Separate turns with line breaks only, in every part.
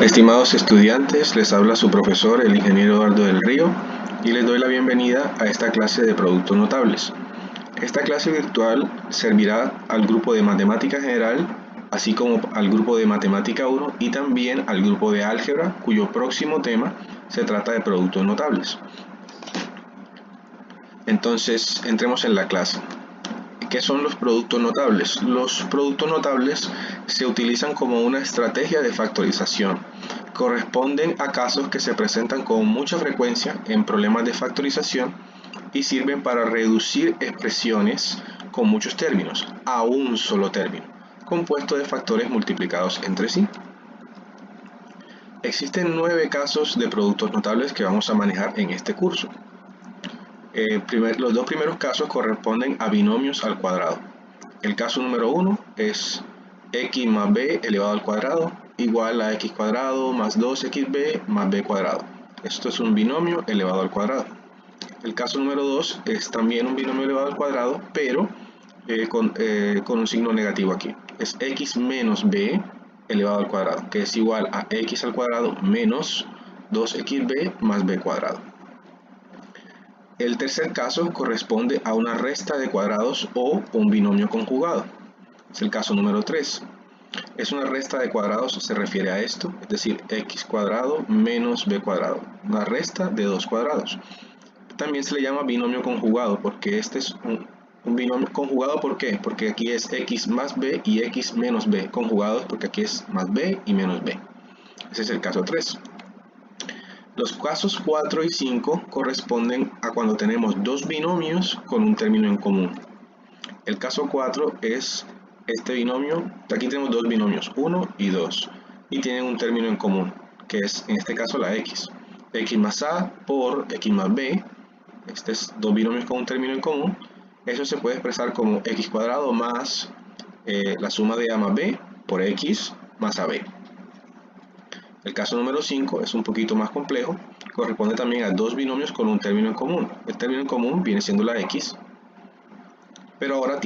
Estimados estudiantes, les habla su profesor, el ingeniero Eduardo del Río, y les doy la bienvenida a esta clase de productos notables. Esta clase virtual servirá al grupo de matemática general, así como al grupo de matemática 1 y también al grupo de álgebra, cuyo próximo tema se trata de productos notables. Entonces, entremos en la clase. ¿Qué son los productos notables? Los productos notables se utilizan como una estrategia de factorización. Corresponden a casos que se presentan con mucha frecuencia en problemas de factorización y sirven para reducir expresiones con muchos términos a un solo término, compuesto de factores multiplicados entre sí. Existen 9 casos de productos notables que vamos a manejar en este curso. Los dos primeros casos corresponden a binomios al cuadrado. El caso número 1 es x más b elevado al cuadrado igual a x cuadrado más 2xb más b cuadrado. Esto es un binomio elevado al cuadrado. El caso número 2 es también un binomio elevado al cuadrado, pero con un signo negativo aquí. Es x menos b elevado al cuadrado, que es igual a x al cuadrado menos 2xb más b cuadrado. El tercer caso corresponde a una resta de cuadrados o un binomio conjugado. Es el caso número 3. Es una resta de cuadrados, se refiere a esto, es decir, x cuadrado menos b cuadrado. Una resta de dos cuadrados. También se le llama binomio conjugado porque este es un binomio conjugado. ¿Por qué? Porque aquí es x más b y x menos b conjugados porque aquí es más b y menos b. Ese es el caso 3. Los casos 4 y 5 corresponden a cuando tenemos dos binomios con un término en común. El caso 4 es este binomio, aquí tenemos dos binomios, 1 y 2, y tienen un término en común, que es en este caso la x. X más a por x más b, este es dos binomios con un término en común, eso se puede expresar como x cuadrado más la suma de a más b por x más ab. El caso número 5 es un poquito más complejo, corresponde también a dos binomios con un término en común. El término en común viene siendo la x, pero ahora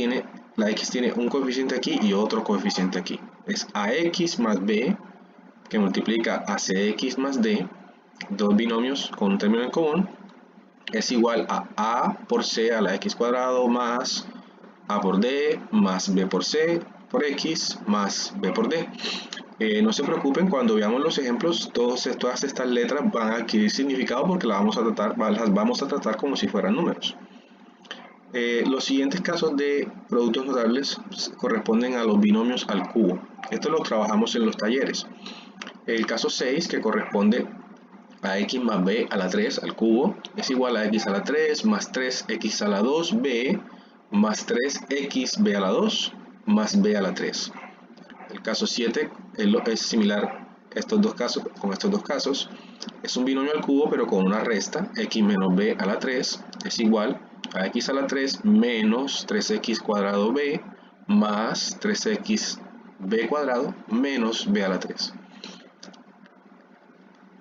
la x tiene un coeficiente aquí y otro coeficiente aquí. Es ax más b que multiplica a cx más d, dos binomios con un término en común, es igual a por c a la x cuadrado más a por d más b por c por x más b por d. No se preocupen, cuando veamos los ejemplos, todas estas letras van a adquirir significado porque las vamos a tratar como si fueran números. Los siguientes casos de productos notables corresponden a los binomios al cubo. Esto lo trabajamos en los talleres. El caso 6, que corresponde a x más b a la 3 al cubo, es igual a x a la 3 más 3x a la 2b más 3xb a la 2 más b a la 3. El caso 7 es similar a estos dos casos, es un binomio al cubo pero con una resta, x menos b a la 3 es igual a x a la 3 menos 3x cuadrado b más 3xb cuadrado menos b a la 3.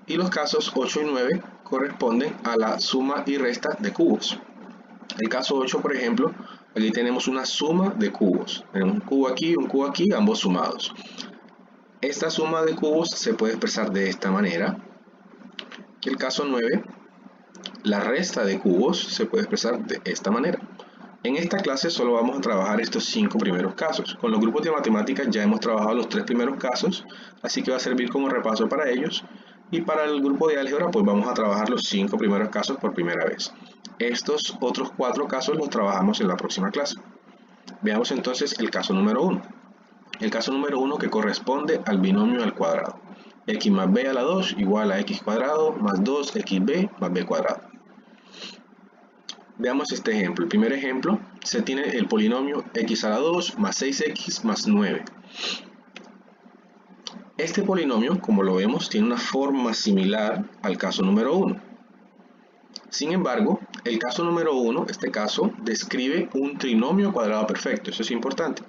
Y los casos 8 y 9 corresponden a la suma y resta de cubos. El caso 8, por ejemplo, aquí tenemos una suma de cubos. Tenemos un cubo aquí, ambos sumados. Esta suma de cubos se puede expresar de esta manera. Y el caso 9, la resta de cubos se puede expresar de esta manera. En esta clase solo vamos a trabajar estos 5 primeros casos. Con los grupos de matemáticas ya hemos trabajado los 3 primeros casos, así que va a servir como repaso para ellos. Y para el grupo de álgebra, pues vamos a trabajar los 5 primeros casos por primera vez. Estos otros 4 casos los trabajamos en la próxima clase. Veamos entonces el caso número 1. El caso número 1 que corresponde al binomio al cuadrado. X más b a la 2 igual a x cuadrado más 2xb más b cuadrado. Veamos este ejemplo. El primer ejemplo, se tiene el polinomio x a la 2 más 6x más 9. Este polinomio, como lo vemos, tiene una forma similar al caso número 1. Sin embargo, el caso número 1, este caso, describe un trinomio cuadrado perfecto. Eso es importante.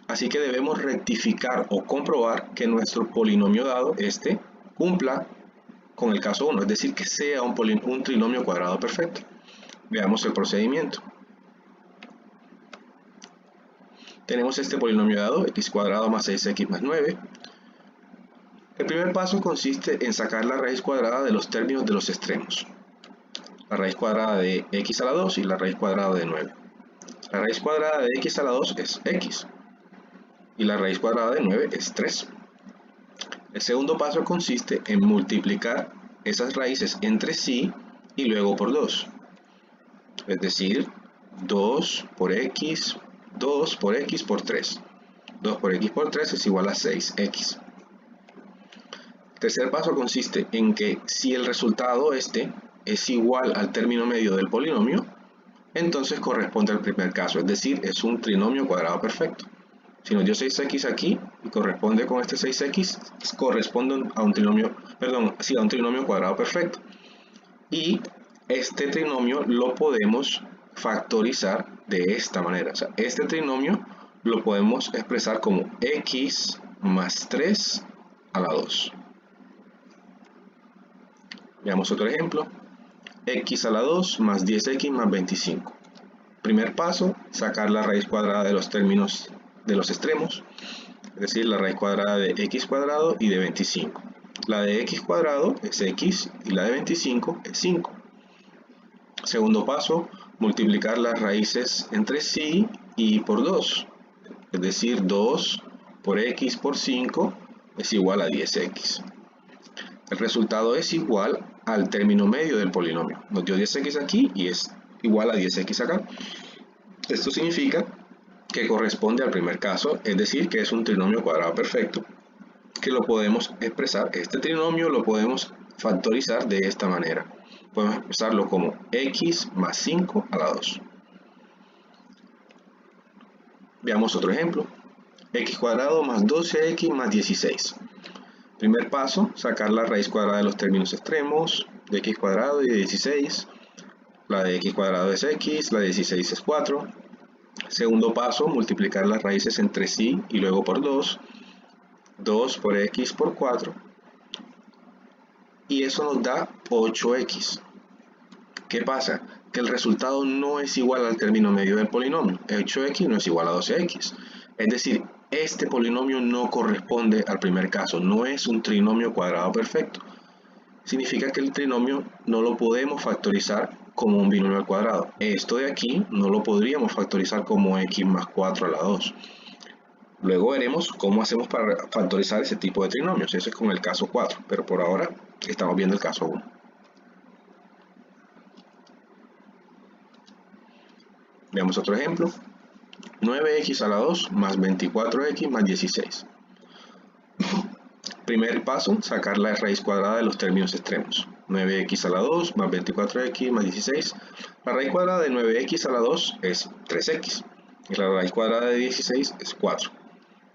Así que debemos rectificar o comprobar que nuestro polinomio dado, cumpla con el caso 1, es decir, que sea un trinomio cuadrado perfecto. Veamos el procedimiento. Tenemos este polinomio dado, x cuadrado más 6x más 9. El primer paso consiste en sacar la raíz cuadrada de los términos de los extremos. La raíz cuadrada de x a la 2 y la raíz cuadrada de 9. La raíz cuadrada de x a la 2 es x y la raíz cuadrada de 9 es 3. El segundo paso consiste en multiplicar esas raíces entre sí y luego por 2. Es decir, 2 por x por 3. 2 por x por 3 es igual a 6x. El tercer paso consiste en que si el resultado es igual al término medio del polinomio, entonces corresponde al primer caso, es decir, es un trinomio cuadrado perfecto. Si nos dio 6x aquí y corresponde con este 6x, corresponde a un trinomio, a un trinomio cuadrado perfecto. Y este trinomio lo podemos factorizar de esta manera. O sea, este trinomio lo podemos expresar como x más 3 a la 2. Veamos otro ejemplo. X a la 2 más 10x más 25. Primer paso, sacar la raíz cuadrada de los términos de los extremos, es decir, la raíz cuadrada de x cuadrado y de 25. La de x cuadrado es x y la de 25 es 5. Segundo paso, multiplicar las raíces entre sí y por 2, es decir, 2 por x por 5 es igual a 10x. El resultado es igual al término medio del polinomio. Nos dio 10x aquí y es igual a 10x acá. Esto significa que corresponde al primer caso, es decir, que es un trinomio cuadrado perfecto, que lo podemos expresar, este trinomio lo podemos factorizar de esta manera. Podemos expresarlo como x más 5 a la 2. Veamos otro ejemplo. X cuadrado más 12x más 16. Primer paso, sacar la raíz cuadrada de los términos extremos, de x cuadrado y de 16. La de x cuadrado es x, la de 16 es 4. Segundo paso, multiplicar las raíces entre sí y luego por 2. 2 por x por 4. Y eso nos da 8x. ¿Qué pasa? Que el resultado no es igual al término medio del polinomio. 8x no es igual a 12x. Es decir, este polinomio no corresponde al primer caso. No es un trinomio cuadrado perfecto. Significa que el trinomio no lo podemos factorizar como un binomio al cuadrado. Esto de aquí no lo podríamos factorizar como x más 4 a la 2. Luego veremos cómo hacemos para factorizar ese tipo de trinomios. Eso es con el caso 4, pero por ahora estamos viendo el caso 1. Veamos otro ejemplo. 9x a la 2 más 24x más 16. Primer paso, sacar la raíz cuadrada de los términos extremos. 9x a la 2 más 24x más 16. La raíz cuadrada de 9x a la 2 es 3x. Y la raíz cuadrada de 16 es 4.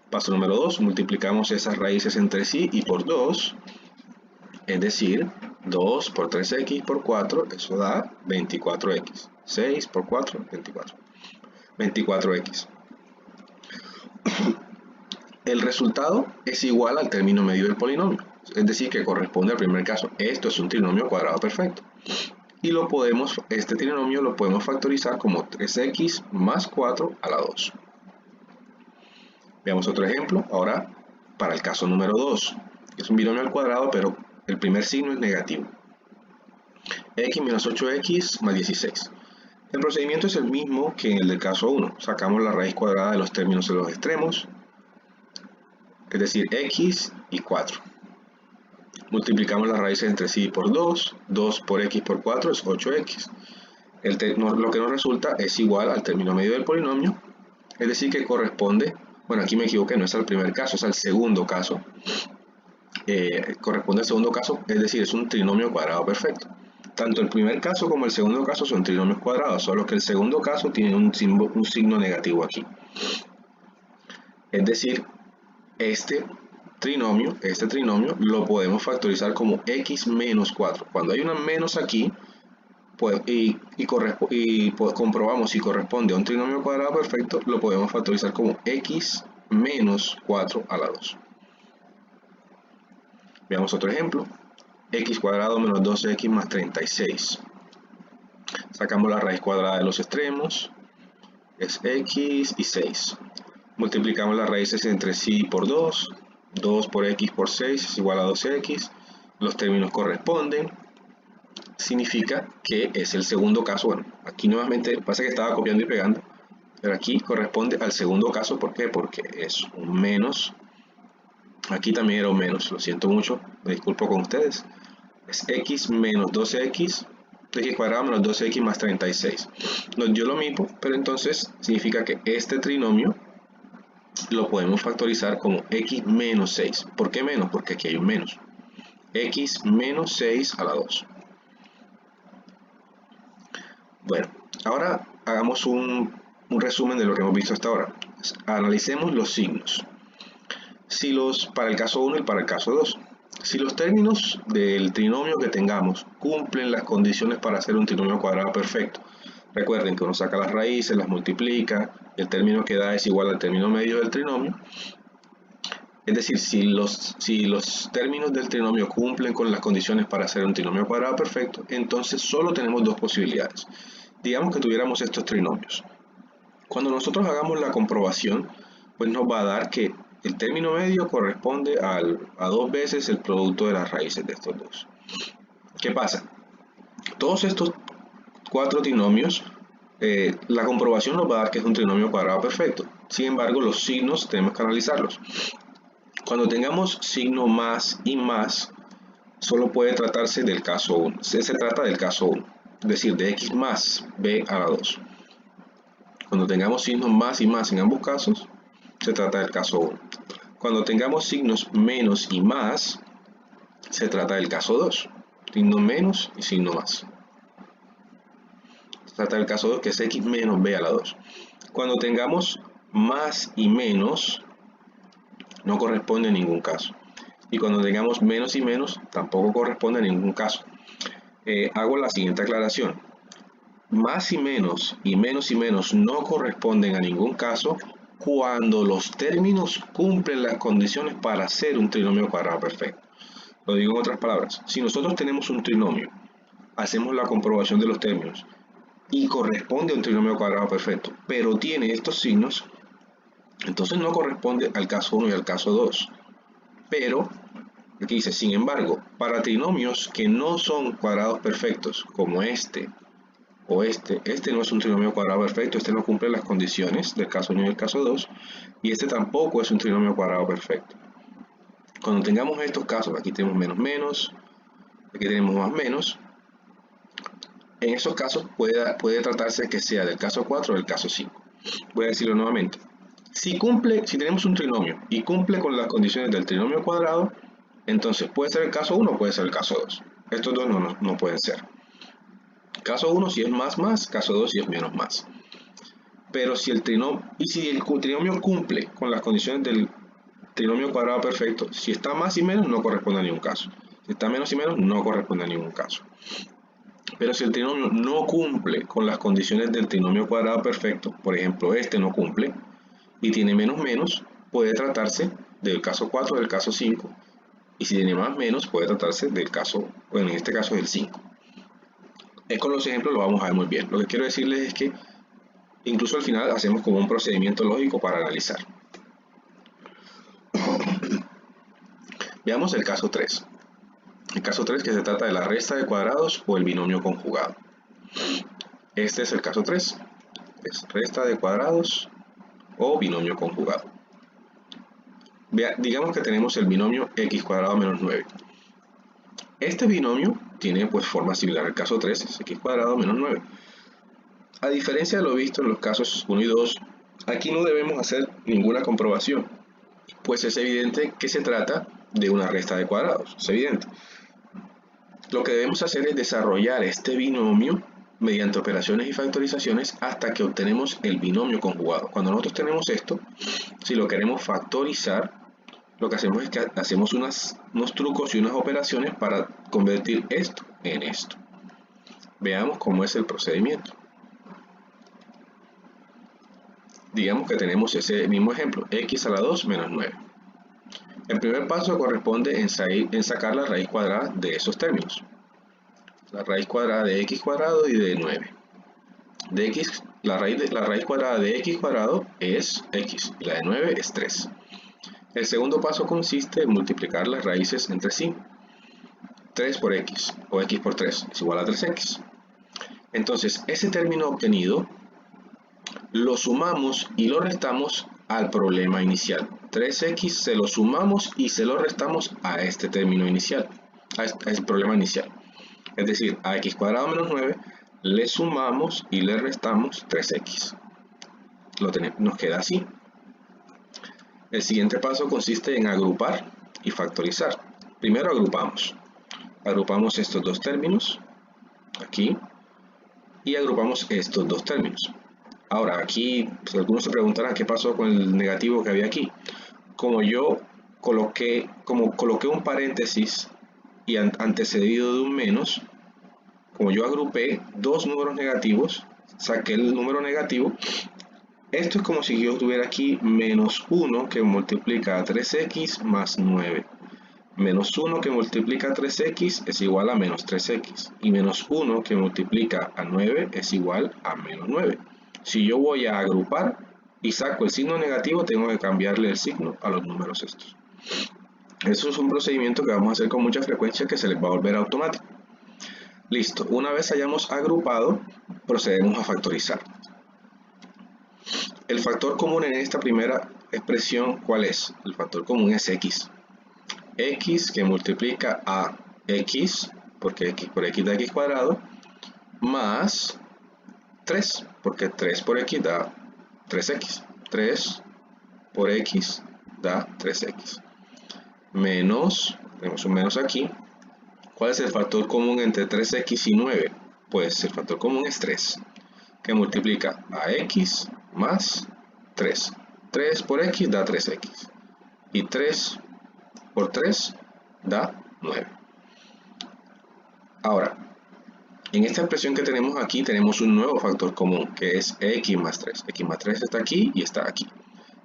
Paso número 2, multiplicamos esas raíces entre sí y por 2. Es decir, 2 por 3x por 4, eso da 24x. 6 por 4, 24. 24x. El resultado es igual al término medio del polinomio, es decir, que corresponde al primer caso. Esto es un trinomio cuadrado perfecto. Y este trinomio lo podemos factorizar como 3x más 4 a la 2. Veamos otro ejemplo, ahora para el caso número 2. Es un binomio al cuadrado, pero el primer signo es negativo. X menos 8x más 16. El procedimiento es el mismo que en el del caso 1. Sacamos la raíz cuadrada de los términos de los extremos, es decir, x y 4. Multiplicamos las raíces entre sí por 2. 2 por x por 4 es 8x. Lo que nos resulta es igual al término medio del polinomio, es decir, que corresponde, bueno, aquí me equivoqué, no es al primer caso, es al segundo caso. Corresponde al segundo caso, es decir, es un trinomio cuadrado perfecto. Tanto el primer caso como el segundo caso son trinomios cuadrados, solo que el segundo caso tiene un signo negativo aquí. Es decir, este trinomio lo podemos factorizar como x menos 4. Cuando hay una menos aquí, pues, comprobamos si corresponde a un trinomio cuadrado perfecto, lo podemos factorizar como x menos 4 a la 2. Veamos otro ejemplo. X cuadrado menos 12x más 36. Sacamos la raíz cuadrada de los extremos, es x y 6. Multiplicamos las raíces entre sí por 2. 2 por x por 6 es igual a 2x. Los términos corresponden. Significa que es el segundo caso. Bueno, aquí nuevamente pasa que estaba copiando y pegando, pero aquí corresponde al segundo caso. ¿Por qué? Porque es un menos. Aquí también era un menos, lo siento mucho, me disculpo con ustedes. Es x menos 12x, x cuadrado menos 12x más 36. Nos dio lo mismo, pero entonces significa que este trinomio lo podemos factorizar como x menos 6. ¿Por qué menos? Porque aquí hay un menos. X menos 6 a la 2. Bueno, ahora hagamos un resumen de lo que hemos visto hasta ahora. Analicemos los signos. Para el caso 1 y para el caso 2. Si los términos del trinomio que tengamos cumplen las condiciones para hacer un trinomio cuadrado perfecto, recuerden que uno saca las raíces, las multiplica, el término que da es igual al término medio del trinomio. Es decir, si los términos del trinomio cumplen con las condiciones para hacer un trinomio cuadrado perfecto, entonces solo tenemos dos posibilidades. Digamos que tuviéramos estos trinomios. Cuando nosotros hagamos la comprobación, pues nos va a dar que el término medio corresponde a 2 veces el producto de las raíces de estos dos. ¿Qué pasa? Todos estos 4 trinomios, la comprobación nos va a dar que es un trinomio cuadrado perfecto. Sin embargo, los signos tenemos que analizarlos. Cuando tengamos signo más y más, solo puede tratarse del caso 1. Se trata del caso 1, es decir, de x más b a la 2. Cuando tengamos signos más y más en ambos casos, se trata del caso 1. Cuando tengamos signos menos y más, se trata del caso 2. Signo menos y signo más. Se trata del caso 2, que es x menos b a la 2. Cuando tengamos más y menos, no corresponde a ningún caso. Y cuando tengamos menos y menos, tampoco corresponde a ningún caso. Hago la siguiente aclaración. Más y menos no corresponden a ningún caso cuando los términos cumplen las condiciones para hacer un trinomio cuadrado perfecto. Lo digo en otras palabras, si nosotros tenemos un trinomio, hacemos la comprobación de los términos y corresponde a un trinomio cuadrado perfecto, pero tiene estos signos, entonces no corresponde al caso 1 y al caso 2. Pero, aquí dice, sin embargo, para trinomios que no son cuadrados perfectos, como este o este no es un trinomio cuadrado perfecto, este no cumple las condiciones del caso 1 y el caso 2, y este tampoco es un trinomio cuadrado perfecto. Cuando tengamos estos casos, aquí tenemos menos menos, aquí tenemos más menos, en esos casos puede tratarse que sea del caso 4 o del caso 5. Voy a decirlo nuevamente. Si tenemos un trinomio y cumple con las condiciones del trinomio cuadrado, entonces puede ser el caso 1 o puede ser el caso 2. Estos dos no pueden ser. Caso 1 si es más, caso 2 si es menos. Pero si el trinomio cumple con las condiciones del trinomio cuadrado perfecto, si está más y menos no corresponde a ningún caso. Si está menos y menos no corresponde a ningún caso. Pero si el trinomio no cumple con las condiciones del trinomio cuadrado perfecto, por ejemplo este no cumple y tiene menos, puede tratarse del caso 4 o del caso 5. Y si tiene más menos puede tratarse del caso, bueno, en este caso es el 5. Con los ejemplos lo vamos a ver muy bien. Lo que quiero decirles es que incluso al final hacemos como un procedimiento lógico para analizar. Veamos el caso 3. El caso 3 que se trata de la resta de cuadrados o el binomio conjugado. Este es el caso 3. Es resta de cuadrados o binomio conjugado. Digamos que tenemos el binomio x cuadrado menos 9. Este binomio tiene pues forma similar al caso 3, es x cuadrado menos 9. A diferencia de lo visto en los casos 1 y 2, aquí no debemos hacer ninguna comprobación, pues es evidente que se trata de una resta de cuadrados, es evidente. Lo que debemos hacer es desarrollar este binomio mediante operaciones y factorizaciones hasta que obtenemos el binomio conjugado. Cuando nosotros tenemos esto, si lo queremos factorizar, lo que hacemos es que hacemos unos trucos y unas operaciones para convertir esto en esto. Veamos cómo es el procedimiento. Digamos que tenemos ese mismo ejemplo, x a la 2 menos 9. El primer paso corresponde en sacar la raíz cuadrada de esos términos. La raíz cuadrada de x cuadrado y de 9. La raíz cuadrada de x cuadrado es x y la de 9 es 3. El segundo paso consiste en multiplicar las raíces entre sí. 3 por x, o x por 3, es igual a 3x. Entonces, ese término obtenido lo sumamos y lo restamos al problema inicial. 3x se lo sumamos y se lo restamos a este término inicial, a este problema inicial. Es decir, a x cuadrado menos 9 le sumamos y le restamos 3x. Nos queda así. El siguiente paso consiste en agrupar y factorizar. Primero agrupamos. Agrupamos estos dos términos, aquí, y agrupamos estos dos términos. Ahora, aquí, pues, algunos se preguntarán qué pasó con el negativo que había aquí. Como coloqué un paréntesis y antecedido de un menos, como yo agrupé dos números negativos, saqué el número negativo. Esto es como si yo tuviera aquí menos 1 que multiplica a 3x más 9. Menos 1 que multiplica a 3x es igual a menos 3x. Y menos 1 que multiplica a 9 es igual a menos 9. Si yo voy a agrupar y saco el signo negativo, tengo que cambiarle el signo a los números estos. Eso es un procedimiento que vamos a hacer con mucha frecuencia, que se les va a volver automático. Listo, una vez hayamos agrupado, procedemos a factorizar. El factor común en esta primera expresión, ¿cuál es? El factor común es x. X que multiplica a x, porque x por x da x cuadrado, más 3, porque 3 por x da 3x. 3 por x da 3x. Menos, tenemos un menos aquí. ¿Cuál es el factor común entre 3x y 9? Pues el factor común es 3, que multiplica a x más 3. 3 por x da 3x. Y 3 por 3 da 9. Ahora, en esta expresión que tenemos aquí, tenemos un nuevo factor común, que es x más 3. X más 3 está aquí y está aquí.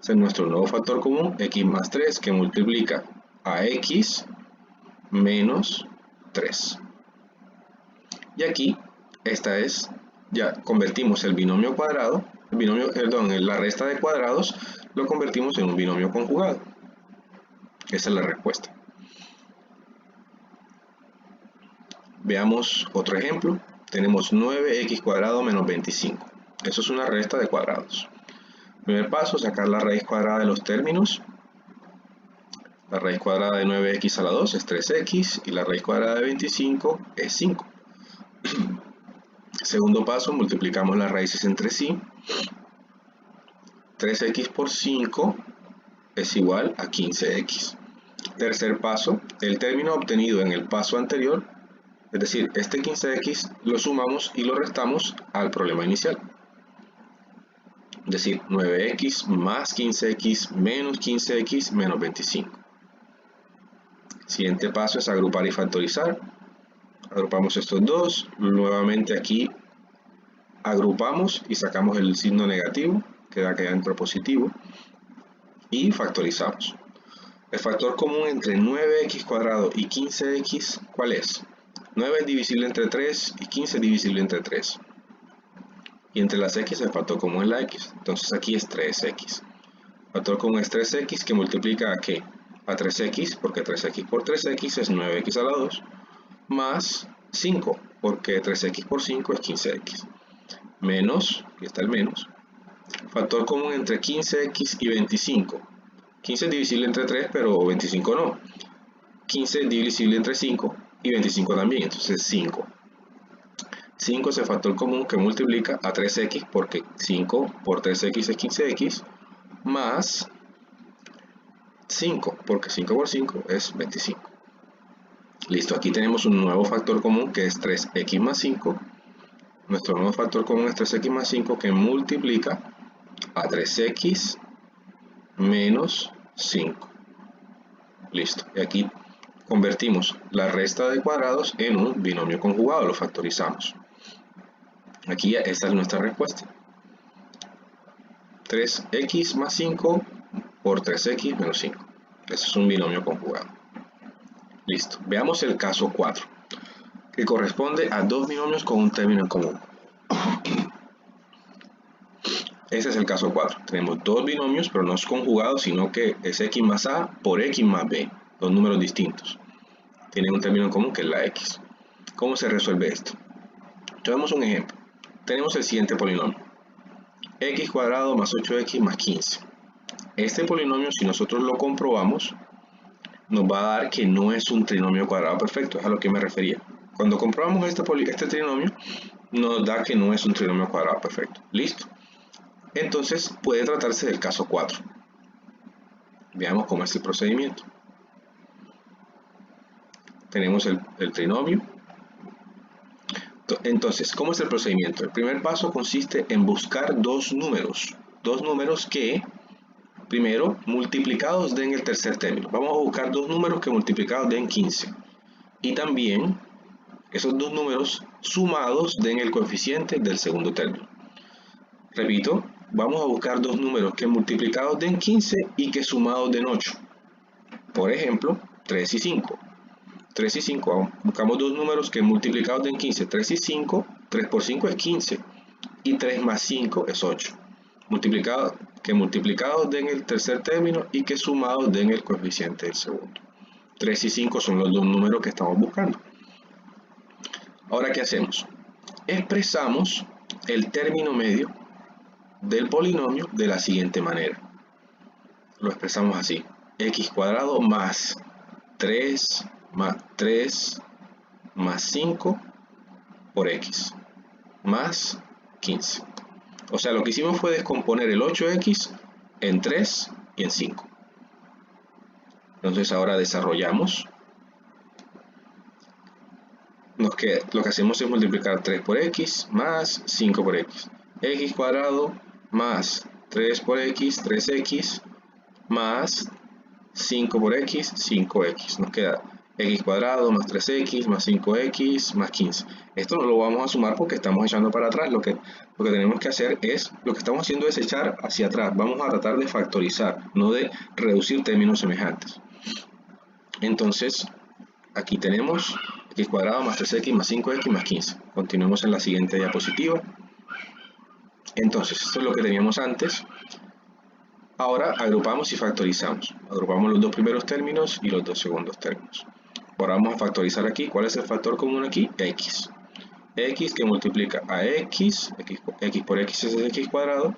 Ese es nuestro nuevo factor común, x más 3, que multiplica a x menos 3. Y aquí, ya convertimos el binomio cuadrado, la resta de cuadrados, lo convertimos en un binomio conjugado. Esa es la respuesta. Veamos otro ejemplo. Tenemos 9x cuadrado menos 25. Eso es una resta de cuadrados. Primer paso, sacar la raíz cuadrada de los términos. La raíz cuadrada de 9x a la 2 es 3x y la raíz cuadrada de 25 es 5. Segundo paso, multiplicamos las raíces entre sí. 3x por 5 es igual a 15x. Tercer paso, el término obtenido en el paso anterior, es decir, este 15x lo sumamos y lo restamos al problema inicial. Es decir, 9x más 15x menos 15x menos 25. Siguiente paso es agrupar y factorizar. Agrupamos estos dos, nuevamente aquí agrupamos y sacamos el signo negativo, queda dentro positivo, y factorizamos. El factor común entre 9x cuadrado y 15x, ¿cuál es? 9 es divisible entre 3 y 15 es divisible entre 3. Y entre las x el factor común es la x, entonces aquí es 3x. El factor común es 3x, que multiplica a ¿qué? A 3x, porque 3x por 3x es 9x a la 2, más 5, porque 3x por 5 es 15x. Menos, aquí está el menos, factor común entre 15x y 25. 15 es divisible entre 3, pero 25 no. 15 es divisible entre 5 y 25 también, entonces 5. 5 es el factor común que multiplica a 3x, porque 5 por 3x es 15x, más 5, porque 5 por 5 es 25. Listo, aquí tenemos un nuevo factor común que es 3x más 5. Nuestro nuevo factor común es 3x más 5, que multiplica a 3x menos 5. Listo, y aquí convertimos la resta de cuadrados en un binomio conjugado, lo factorizamos. Aquí esta es nuestra respuesta. 3x más 5 por 3x menos 5. Eso es un binomio conjugado. Listo, veamos el caso 4, que corresponde a dos binomios con un término en común. Este es el caso 4. Tenemos dos binomios, pero no es conjugado, sino que es x más a por x más b. Dos números distintos. Tienen un término en común que es la x. ¿Cómo se resuelve esto? Tomemos un ejemplo. Tenemos el siguiente polinomio. X cuadrado más 8x más 15. Este polinomio, si nosotros lo comprobamos, nos va a dar que no es un trinomio cuadrado perfecto. Es a lo que me refería. Cuando comprobamos este trinomio, nos da que no es un trinomio cuadrado perfecto. ¿Listo? Entonces puede tratarse del caso 4. Veamos cómo es el procedimiento. Tenemos el trinomio. Entonces, ¿cómo es el procedimiento? El primer paso consiste en buscar dos números que, primero, multiplicados den el tercer término. Vamos a buscar dos números que multiplicados den 15. Y también, esos dos números sumados den el coeficiente del segundo término. Repito, vamos a buscar dos números que multiplicados den 15 y que sumados den 8. Por ejemplo, 3 y 5. 3 y 5, buscamos dos números que multiplicados den 15. 3 y 5, 3 por 5 es 15. Y 3 más 5 es 8. Que multiplicados den el tercer término y que sumados den el coeficiente del segundo. 3 y 5 son los dos números que estamos buscando. Ahora, ¿qué hacemos? Expresamos el término medio del polinomio de la siguiente manera. Lo expresamos así: x cuadrado más 3 más 5 por x más 15. O sea, lo que hicimos fue descomponer el 8x en 3 y en 5. Entonces ahora desarrollamos. Lo que hacemos es multiplicar 3 por x más 5 por x. X cuadrado más 3 por x, 3x, más 5 por x, 5x. Nos queda x cuadrado más 3x más 5x más 15. Esto no lo vamos a sumar porque estamos echando para atrás. Lo que tenemos que hacer es, lo que estamos haciendo es echar hacia atrás. Vamos a tratar de factorizar, no de reducir términos semejantes. Entonces, aquí tenemos x cuadrado más 3x más 5x más 15. Continuemos en la siguiente diapositiva. Entonces, esto es lo que teníamos antes. Ahora agrupamos y factorizamos. Agrupamos los dos primeros términos y los dos segundos términos. Ahora vamos a factorizar aquí. ¿Cuál es el factor común aquí? X. X que multiplica a x por x es x cuadrado,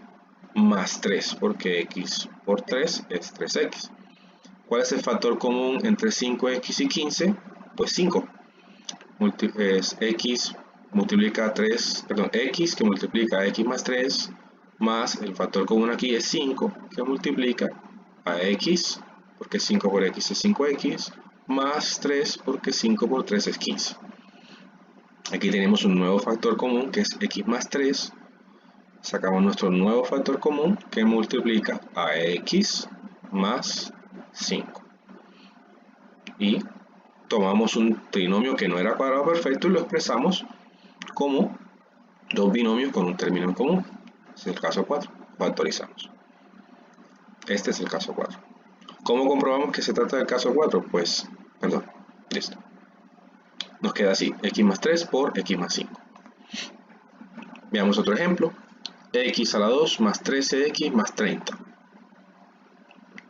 más 3, porque x por 3 es 3x. ¿Cuál es el factor común entre 5x y 15? Pues 5. Es x multiplica a 3, perdón, x que multiplica a x más 3, más el factor común aquí es 5, que multiplica a x, porque 5 por x es 5x, más 3, porque 5 por 3 es 15. Aquí tenemos un nuevo factor común, que es x más 3. Sacamos nuestro nuevo factor común, que multiplica a x más 5. Y tomamos un trinomio que no era cuadrado perfecto y lo expresamos como dos binomios con un término en común. Es el caso 4. Factorizamos. Este es el caso 4. ¿Cómo comprobamos que se trata del caso 4? Pues, perdón, listo. Nos queda así, x más 3 por x más 5. Veamos otro ejemplo. X a la 2 más 13x más 30.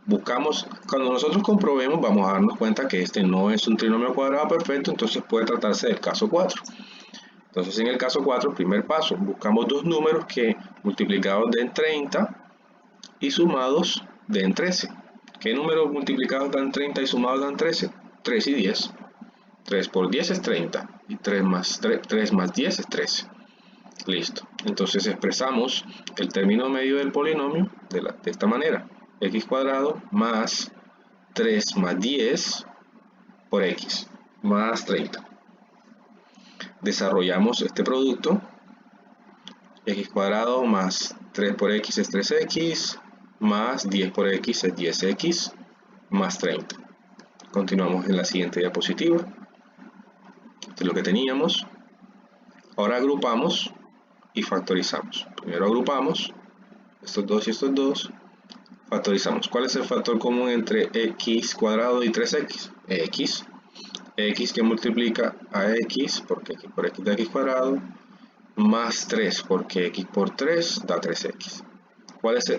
Buscamos, cuando nosotros comprobemos, vamos a darnos cuenta que este no es un trinomio cuadrado perfecto, entonces puede tratarse del caso 4. Entonces en el caso 4, primer paso, buscamos dos números que multiplicados den 30 y sumados den 13. ¿Qué números multiplicados dan 30 y sumados dan 13? 3 y 10. 3 por 10 es 30 y 3 más 10 es 13. Listo. Entonces expresamos el término medio del polinomio de esta manera. X cuadrado más 3 más 10 por x más 30. Desarrollamos este producto. X cuadrado más 3 por x es 3x, más 10 por x es 10x, más 30. Continuamos en la siguiente diapositiva. Esto es lo que teníamos. Ahora agrupamos y factorizamos. Primero agrupamos estos dos y estos dos. Factorizamos. ¿Cuál es el factor común entre x cuadrado y 3x? X. X que multiplica a x, porque x por x da x cuadrado, más 3, porque x por 3 da 3x.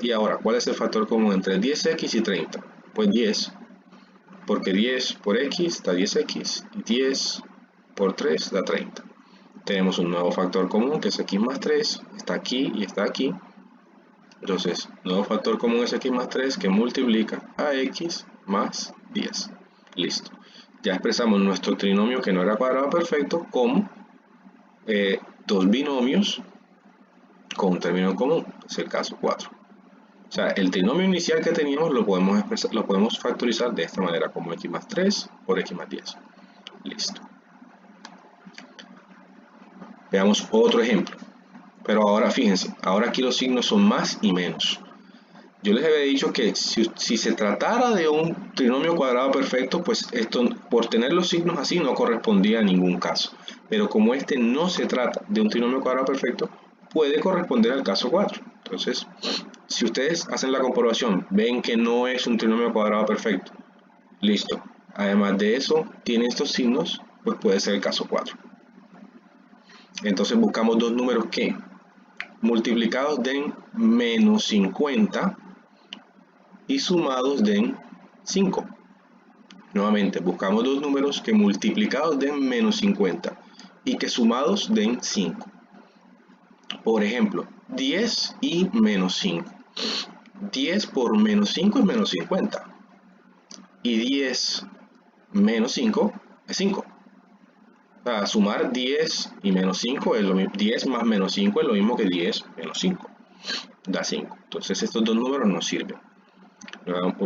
Y ahora, ¿cuál es el factor común entre 10x y 30? Pues 10, porque 10 por x da 10x, y 10 por 3 da 30. Tenemos un nuevo factor común que es x más 3, está aquí y está aquí. Entonces, nuevo factor común es x más 3 que multiplica a x más 10. Listo. Ya expresamos nuestro trinomio que no era cuadrado perfecto como dos binomios con un término común, es el caso 4. O sea, el trinomio inicial que teníamos lo podemos factorizar de esta manera, como x más 3 por x más 10. Listo. Veamos otro ejemplo. Pero ahora fíjense, ahora aquí los signos son más y menos. Yo les había dicho que si se tratara de un trinomio cuadrado perfecto, pues esto, por tener los signos así, no correspondía a ningún caso. Pero como este no se trata de un trinomio cuadrado perfecto, puede corresponder al caso 4. Entonces, si ustedes hacen la comprobación, ven que no es un trinomio cuadrado perfecto, listo. Además de eso, tiene estos signos, pues puede ser el caso 4. Entonces buscamos dos números que multiplicados den menos 50 y sumados den 5. Nuevamente, buscamos dos números que multiplicados den menos 50 y que sumados den 5. Por ejemplo, 10 y menos 5. 10 por menos 5 es menos 50. Y 10 menos 5 es 5. O sea, sumar 10 y menos 5 es lo mismo. 10 más menos 5 es lo mismo que 10 menos 5. Da 5. Entonces estos dos números nos sirven.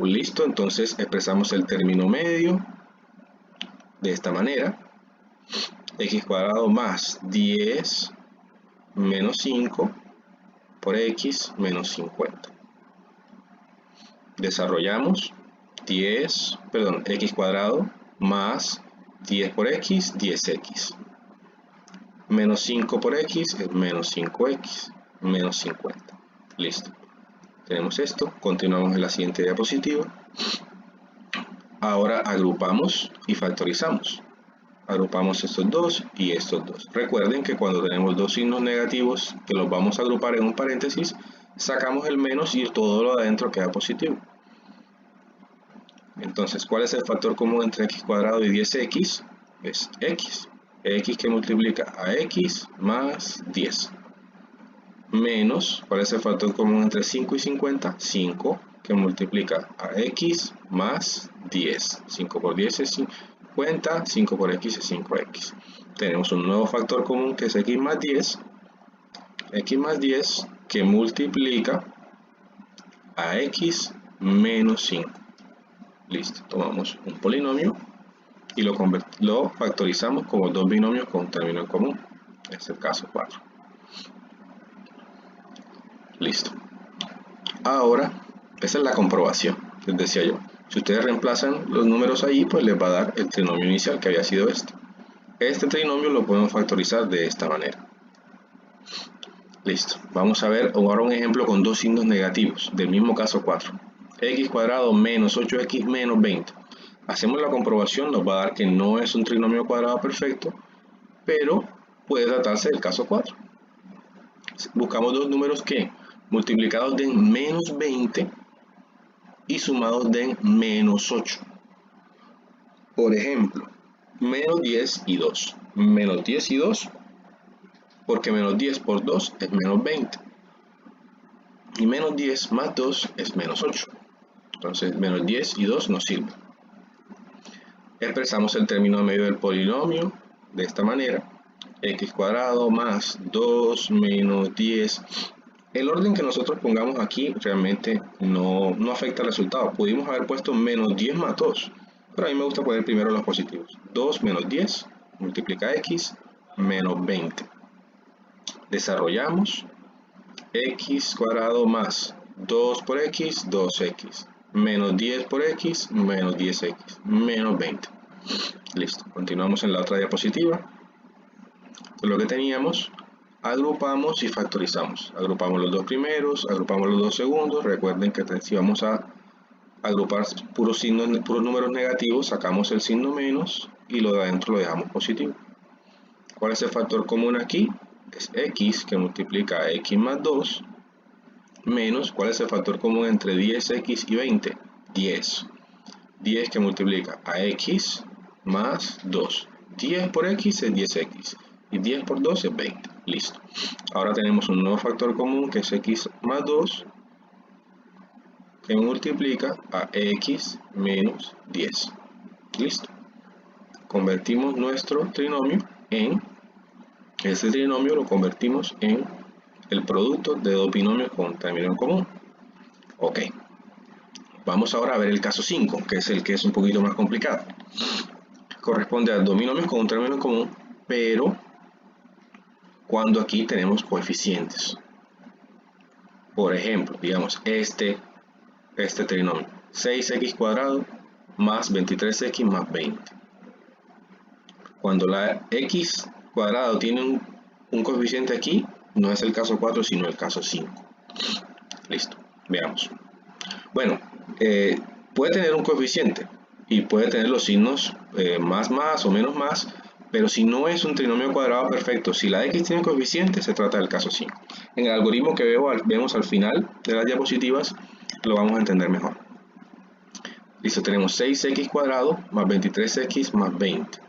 Listo, entonces expresamos el término medio de esta manera. X cuadrado más 10 menos 5 por x menos 50. Desarrollamos x cuadrado más 10 por x, 10x. Menos 5 por x es menos 5x, menos 50. Listo. Tenemos esto, continuamos en la siguiente diapositiva. Ahora agrupamos y factorizamos. Agrupamos estos dos y estos dos. Recuerden que cuando tenemos dos signos negativos que los vamos a agrupar en un paréntesis, sacamos el menos y todo lo de adentro queda positivo. Entonces, ¿cuál es el factor común entre x cuadrado y 10x? Es x. X que multiplica a x más 10. Menos, ¿cuál es el factor común entre 5 y 50? 5 que multiplica a x más 10. 5 por 10 es 50, 5 por x es 5x. Tenemos un nuevo factor común que es x más 10. X más 10 que multiplica a x menos 5. Listo, tomamos un polinomio y lo factorizamos como dos binomios con un término en común. Es el caso 4. Listo. Ahora, esa es la comprobación, les decía yo. Si ustedes reemplazan los números ahí, pues les va a dar el trinomio inicial que había sido este. Este trinomio lo podemos factorizar de esta manera. Listo. Vamos a ver ahora un ejemplo con dos signos negativos, del mismo caso 4. X cuadrado menos 8x menos 20. Hacemos la comprobación, nos va a dar que no es un trinomio cuadrado perfecto, pero puede tratarse del caso 4. Buscamos dos números que multiplicados den menos 20 y sumados den menos 8. Por ejemplo, menos 10 y 2. Menos 10 y 2, porque menos 10 por 2 es menos 20. Y menos 10 más 2 es menos 8. Entonces, menos 10 y 2 nos sirven. Expresamos el término medio del polinomio de esta manera. X cuadrado más 2 menos 10. El orden que nosotros pongamos aquí realmente no afecta al resultado. Pudimos haber puesto menos 10 más 2, pero a mí me gusta poner primero los positivos. 2 menos 10 multiplica x menos 20. Desarrollamos x cuadrado más 2 por x, 2x. Menos 10 por x, menos 10x, menos 20. Listo, continuamos en la otra diapositiva. Lo que teníamos, agrupamos y factorizamos. Agrupamos los dos primeros, agrupamos los dos segundos. Recuerden que si vamos a agrupar puros números negativos, sacamos el signo menos y lo de adentro lo dejamos positivo. ¿Cuál es el factor común aquí? Es x que multiplica a x más 2 menos, ¿cuál es el factor común entre 10x y 20? 10. 10 que multiplica a x más 2. 10 por x es 10x y 10 por 2 es 20. Listo. Ahora tenemos un nuevo factor común que es x más 2 que multiplica a x menos 10. Listo. Convertimos nuestro trinomio en, ese trinomio lo convertimos en el producto de dos binomios con un término en común. Ok. Vamos ahora a ver el caso 5, que es el que es un poquito más complicado. Corresponde a dos binomios con un término en común, pero cuando aquí tenemos coeficientes. Por ejemplo, digamos, este trinomio, 6x cuadrado más 23x más 20. Cuando la x cuadrado tiene un coeficiente aquí, no es el caso 4, sino el caso 5. Listo, veamos. Bueno, puede tener un coeficiente y puede tener los signos más o menos más, pero si no es un trinomio cuadrado perfecto, si la x tiene coeficiente, se trata del caso 5. En el algoritmo que vemos al final de las diapositivas, lo vamos a entender mejor. Listo, tenemos 6x cuadrado más 23x más 20.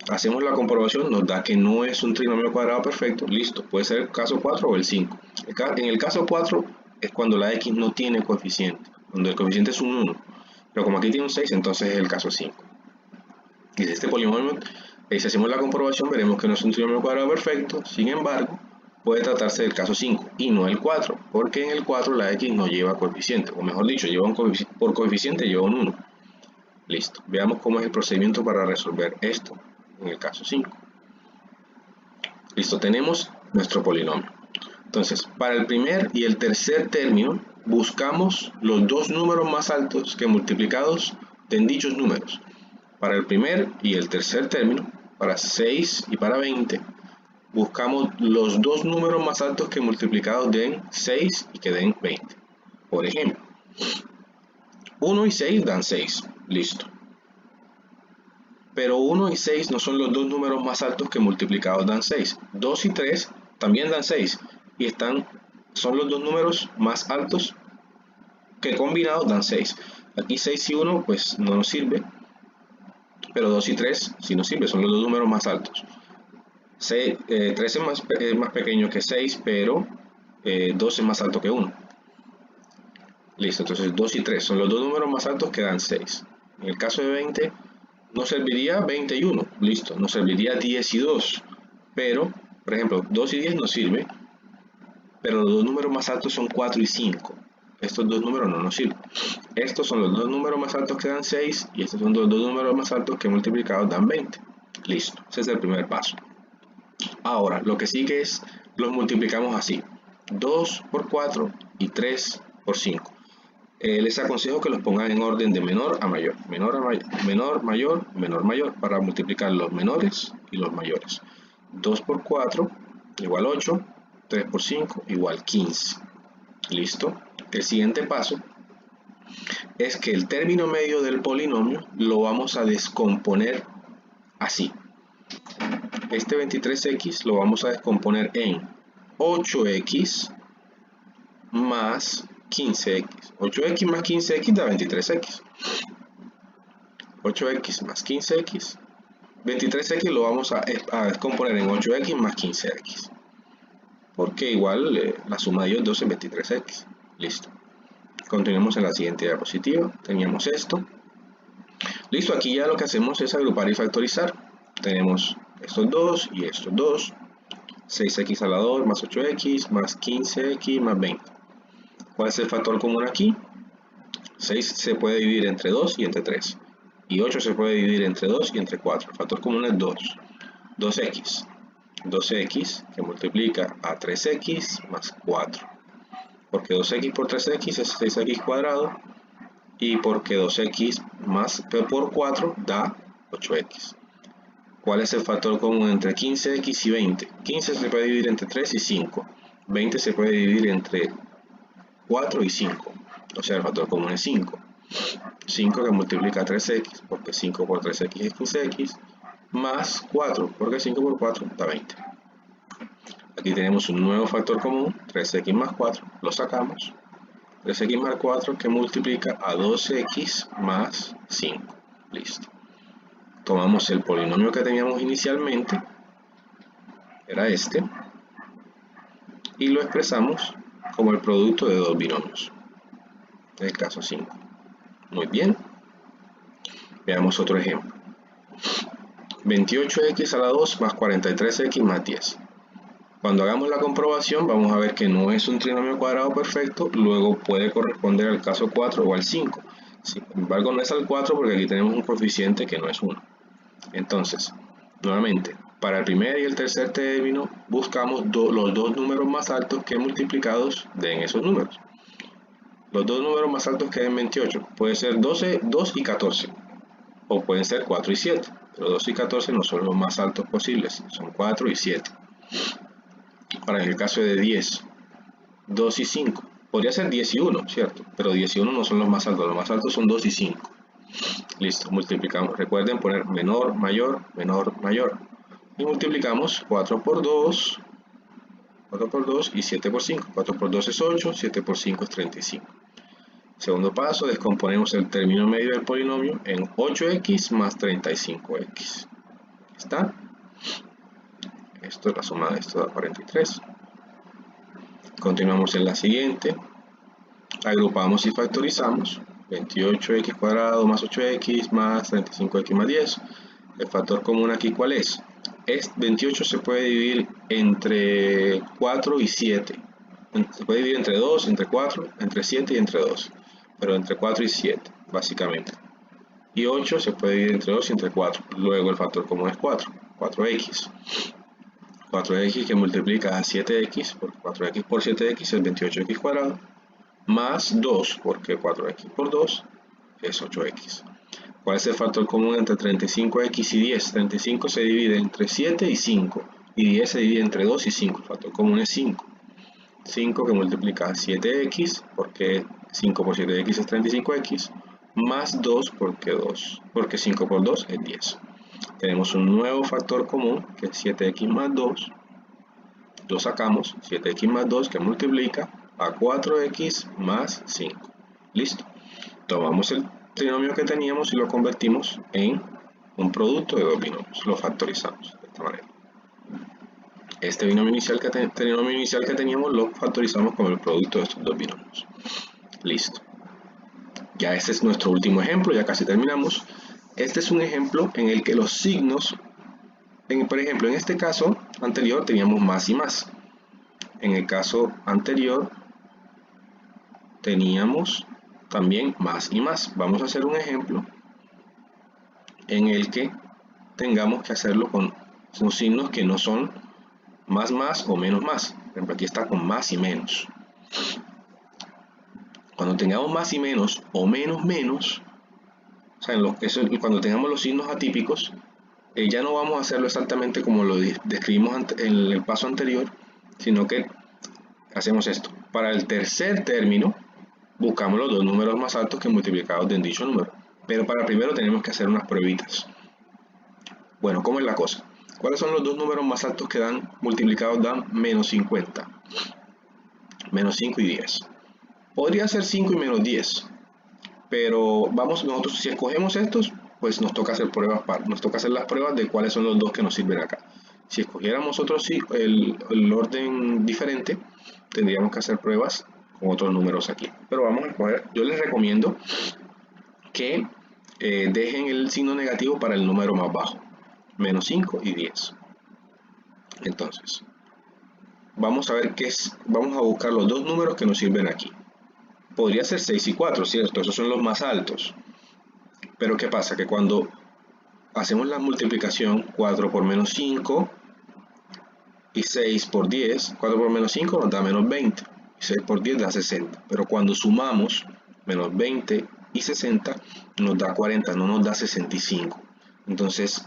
Hacemos la comprobación, nos da que no es un trinomio cuadrado perfecto. Listo, puede ser el caso 4 o el 5. En el caso 4 es cuando la x no tiene coeficiente, donde el coeficiente es un 1. Pero como aquí tiene un 6, entonces es el caso 5. Y de este polinomio, si hacemos la comprobación, veremos que no es un trinomio cuadrado perfecto. Sin embargo, puede tratarse del caso 5 y no el 4, porque en el 4 la x no lleva coeficiente, o mejor dicho, por coeficiente lleva un 1. Listo, veamos cómo es el procedimiento para resolver esto en el caso 5. Listo, tenemos nuestro polinomio. Entonces, para el primer y el tercer término, buscamos los dos números más altos que multiplicados den dichos números. Para el primer y el tercer término, para 6 y para 20, buscamos los dos números más altos que multiplicados den 6 y que den 20. Por ejemplo, 1 y 6 dan 6. Listo. Pero 1 y 6 no son los dos números más altos que multiplicados dan 6. 2 y 3 también dan 6 y son los dos números más altos que combinados dan 6. Aquí 6 y 1 pues no nos sirve, pero 2 y 3 sí nos sirve, son los dos números más altos. 3 es más pequeño que 6, pero 2 es más alto que 1. Listo, entonces 2 y 3 son los dos números más altos que dan 6. En el caso de 20, nos serviría 20 y 1, listo, nos serviría 10 y 2, pero, por ejemplo, 2 y 10 nos sirve, pero los dos números más altos son 4 y 5. Estos dos números no nos sirven. Estos son los dos números más altos que dan 6 y estos son los dos números más altos que multiplicados dan 20. Listo, ese es el primer paso. Ahora, lo que sigue es, los multiplicamos así, 2 por 4 y 3 por 5. Les aconsejo que los pongan en orden de menor a mayor, menor, mayor, para multiplicar los menores y los mayores. 2 por 4 igual 8, 3 por 5 igual 15. Listo. El siguiente paso es que el término medio del polinomio lo vamos a descomponer así. Este 23x lo vamos a descomponer en 8x más 15x. 8x más 15x da 23x. 8x más 15x. 23x lo vamos a descomponer en 8x más 15x. Porque igual la suma de ellos dos es 23x. Listo. Continuemos en la siguiente diapositiva. Teníamos esto. Listo, aquí ya lo que hacemos es agrupar y factorizar. Tenemos estos dos y estos dos. 6x a la 2 más 8x más 15x más 20. ¿Cuál es el factor común aquí? 6 se puede dividir entre 2 y entre 3. Y 8 se puede dividir entre 2 y entre 4. El factor común es 2. 2x. 2x que multiplica a 3x más 4. Porque 2x por 3x es 6x cuadrado. Y porque 2x más por 4 da 8x. ¿Cuál es el factor común entre 15x y 20? 15 se puede dividir entre 3 y 5. 20 se puede dividir entre 4 y 5. O sea, el factor común es 5. 5 que multiplica 3x, porque 5 por 3x es 15x, más 4, porque 5 por 4 da 20. Aquí tenemos un nuevo factor común, 3x más 4, lo sacamos. 3x más 4 que multiplica a 12x más 5. Listo. Tomamos el polinomio que teníamos inicialmente, era este, y lo expresamos como el producto de dos binomios, en el caso 5. Muy bien. Veamos otro ejemplo. 28x a la 2 más 43x más 10. Cuando hagamos la comprobación vamos a ver que no es un trinomio cuadrado perfecto, luego puede corresponder al caso 4 o al 5. Sin embargo no es al 4 porque aquí tenemos un coeficiente que no es 1. Entonces, nuevamente, para el primer y el tercer término buscamos los dos números más altos que multiplicados den esos números. Los dos números más altos que den 28, puede ser 2 y 14, o pueden ser 4 y 7, pero 2 y 14 no son los más altos posibles, son 4 y 7. Ahora en el caso de 10, 2 y 5, podría ser 10 y 1, ¿cierto? Pero 10 y 1 no son los más altos son 2 y 5. Listo, multiplicamos, recuerden poner menor, mayor, y multiplicamos 4 por 2 y 7 por 5, 4 por 2 es 8, 7 por 5 es 35. Segundo paso, descomponemos el término medio del polinomio en 8x más 35x. ¿Está? Esto es la suma de esto, da 43. Continuamos en la siguiente. Agrupamos y factorizamos. 28x cuadrado más 8x más 35x más 10. El factor común aquí, ¿cuál es? 28 se puede dividir entre 4 y 7. Se puede dividir entre 2, entre 4, entre 7 y entre 2. Pero entre 4 y 7, básicamente. Y 8 se puede dividir entre 2 y entre 4. Luego el factor común es 4, 4x. 4x que multiplica a 7x, porque 4x por 7x es 28x cuadrado, más 2, porque 4x por 2 es 8x. ¿Cuál es el factor común entre 35x y 10? 35 se divide entre 7 y 5, y 10 se divide entre 2 y 5. El factor común es 5. 5 que multiplica a 7x, porque 5 por 7x es 35x, más 2 porque 5 por 2 es 10. Tenemos un nuevo factor común, que es 7x más 2. Lo sacamos, 7x más 2 que multiplica a 4x más 5. Listo. Tomamos el trinomio que teníamos y lo convertimos en un producto de dos binomios. Lo factorizamos de esta manera. Este trinomio inicial que teníamos lo factorizamos con el producto de estos dos binomios. Listo. Ya este es nuestro último ejemplo, ya casi terminamos. Este es un ejemplo en el que los signos, por ejemplo, en este caso anterior teníamos más y más. En el caso anterior teníamos también más y más. Vamos a hacer un ejemplo en el que tengamos que hacerlo con signos que no son más o menos más. Por ejemplo, aquí está con más y menos. Cuando tengamos más y menos o menos, o sea, cuando tengamos los signos atípicos, ya no vamos a hacerlo exactamente como lo describimos en el paso anterior, sino que hacemos esto. Para el tercer término, buscamos los dos números más altos que multiplicados de dicho número. Pero para el primero tenemos que hacer unas pruebitas. Bueno, ¿cómo es la cosa? ¿Cuáles son los dos números más altos que dan multiplicados dan menos 50? Menos 5 y 10. Podría ser 5 y menos 10. Pero nosotros si escogemos estos, pues nos toca hacer las pruebas de cuáles son los dos que nos sirven acá. Si escogiéramos otros el orden diferente, tendríamos que hacer pruebas con otros números aquí. Pero vamos a escoger, yo les recomiendo que dejen el signo negativo para el número más bajo, menos 5 y 10. Entonces, vamos a ver vamos a buscar los dos números que nos sirven aquí. Podría ser 6 y 4, ¿cierto? Esos son los más altos. Pero ¿qué pasa? Que cuando hacemos la multiplicación, 4 por menos 5 y 6 por 10, 4 por menos 5 nos da menos 20, y 6 por 10 da 60. Pero cuando sumamos menos 20 y 60, nos da 40, no nos da 65. Entonces,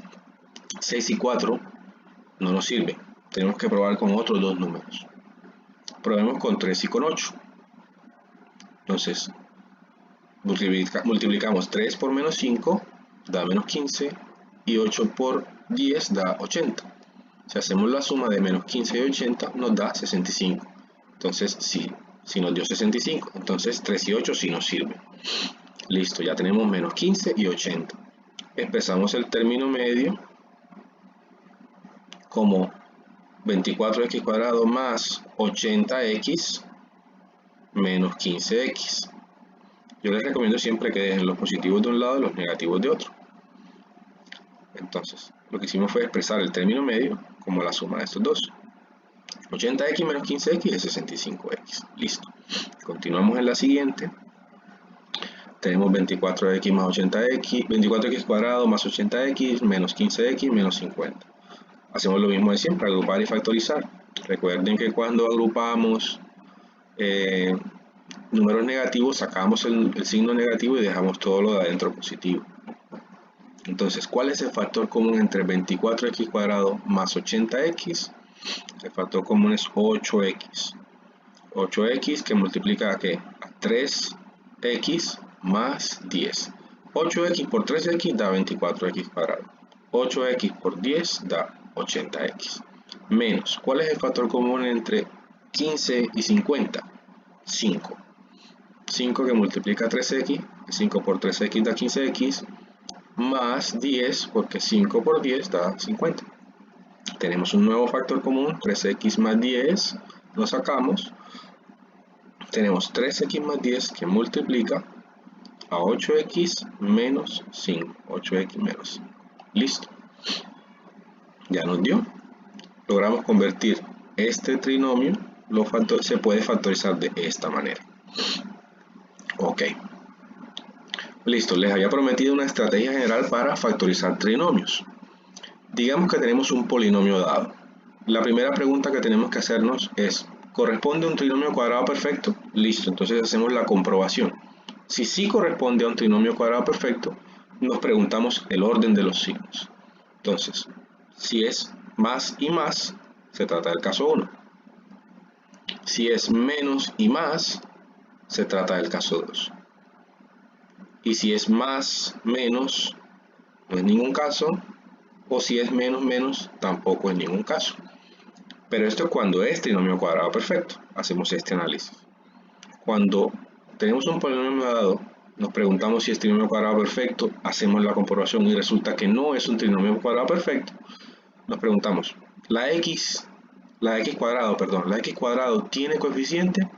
6 y 4 no nos sirve. Tenemos que probar con otros dos números. Probemos con 3 y con 8. Entonces, multiplicamos 3 por menos 5, da menos 15, y 8 por 10 da 80. Si hacemos la suma de menos 15 y 80 nos da 65. Entonces sí nos dio 65. Entonces 3 y 8 sí nos sirven. Listo, ya tenemos menos 15 y 80. Expresamos el término medio como 24x cuadrado más 80x menos 15x. Yo les recomiendo siempre que dejen los positivos de un lado y los negativos de otro. Entonces, lo que hicimos fue expresar el término medio como la suma de estos dos. 80x menos 15x es 65x. Listo. Continuamos en la siguiente. Tenemos 24x más 80x, 24x cuadrado más 80x menos 15x menos 50. Hacemos lo mismo de siempre, agrupar y factorizar. Recuerden que cuando agrupamos números negativos, sacamos el signo negativo y dejamos todo lo de adentro positivo. Entonces, ¿cuál es el factor común entre 24x cuadrado más 80x? El factor común es 8x. 8x que multiplica a ¿qué? A 3x más 10. 8x por 3x da 24x cuadrado. 8x por 10 da 80x. Menos, ¿cuál es el factor común entre 15 y 50? 5. 5 que multiplica a 3x, 5 por 3x da 15x, más 10, porque 5 por 10 da 50. Tenemos un nuevo factor común, 3x más 10, lo sacamos. Tenemos 3x más 10 que multiplica a 8x menos 5. 8x menos 5. Listo. Ya nos dio. Logramos convertir este trinomio, se puede factorizar de esta manera. Ok. Listo, les había prometido una estrategia general para factorizar trinomios. Digamos que tenemos un polinomio dado. La primera pregunta que tenemos que hacernos es, ¿corresponde a un trinomio cuadrado perfecto? Listo, entonces hacemos la comprobación. Si sí corresponde a un trinomio cuadrado perfecto, nos preguntamos el orden de los signos. Entonces, si es más y más, se trata del caso 1. Si es menos y más, se trata del caso 2. Y si es más, menos, no es ningún caso. O si es menos, menos, tampoco es ningún caso. Pero esto es cuando es trinomio cuadrado perfecto. Hacemos este análisis. Cuando tenemos un polinomio dado, nos preguntamos si es trinomio cuadrado perfecto, hacemos la comprobación y resulta que no es un trinomio cuadrado perfecto. Nos preguntamos, la x cuadrado tiene coeficiente.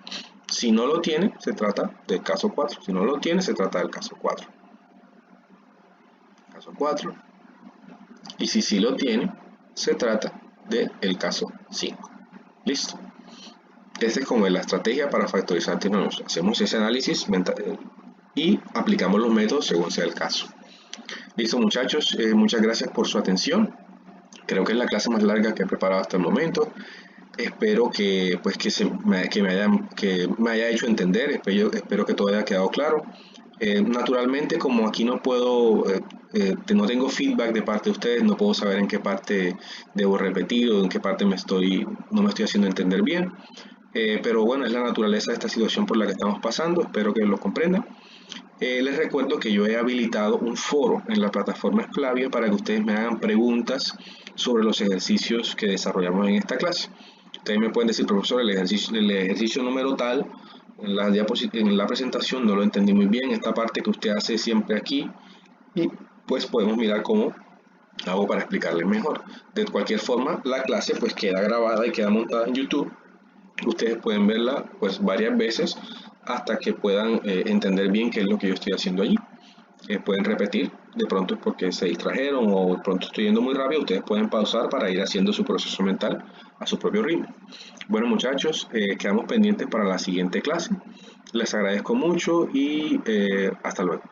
Si no lo tiene, se trata del caso 4. Si no lo tiene, se trata del caso 4. Caso 4. Y si sí lo tiene, se trata del caso 5. Listo. Esta es como la estrategia para factorizar trinomios. Hacemos ese análisis mental y aplicamos los métodos según sea el caso. Listo, muchachos. Muchas gracias por su atención. Creo que es la clase más larga que he preparado hasta el momento. Espero que me haya hecho entender. Espero que todo haya quedado claro. Naturalmente, como aquí no tengo feedback de parte de ustedes, no puedo saber en qué parte debo repetir o en qué parte no me estoy haciendo entender bien. Pero bueno, es la naturaleza de esta situación por la que estamos pasando. Espero que lo comprendan. Les recuerdo que yo he habilitado un foro en la plataforma Sclavia para que ustedes me hagan preguntas sobre los ejercicios que desarrollamos en esta clase. Ustedes me pueden decir, profesor, el ejercicio número tal, en la presentación no lo entendí muy bien, esta parte que usted hace siempre aquí, y pues podemos mirar cómo hago para explicarles mejor. De cualquier forma, la clase pues queda grabada y queda montada en YouTube. Ustedes pueden verla pues varias veces hasta que puedan entender bien qué es lo que yo estoy haciendo allí. Pueden repetir, de pronto es porque se distrajeron o de pronto estoy yendo muy rápido. Ustedes pueden pausar para ir haciendo su proceso mental a su propio ritmo. Bueno, muchachos, quedamos pendientes para la siguiente clase. Les agradezco mucho y hasta luego.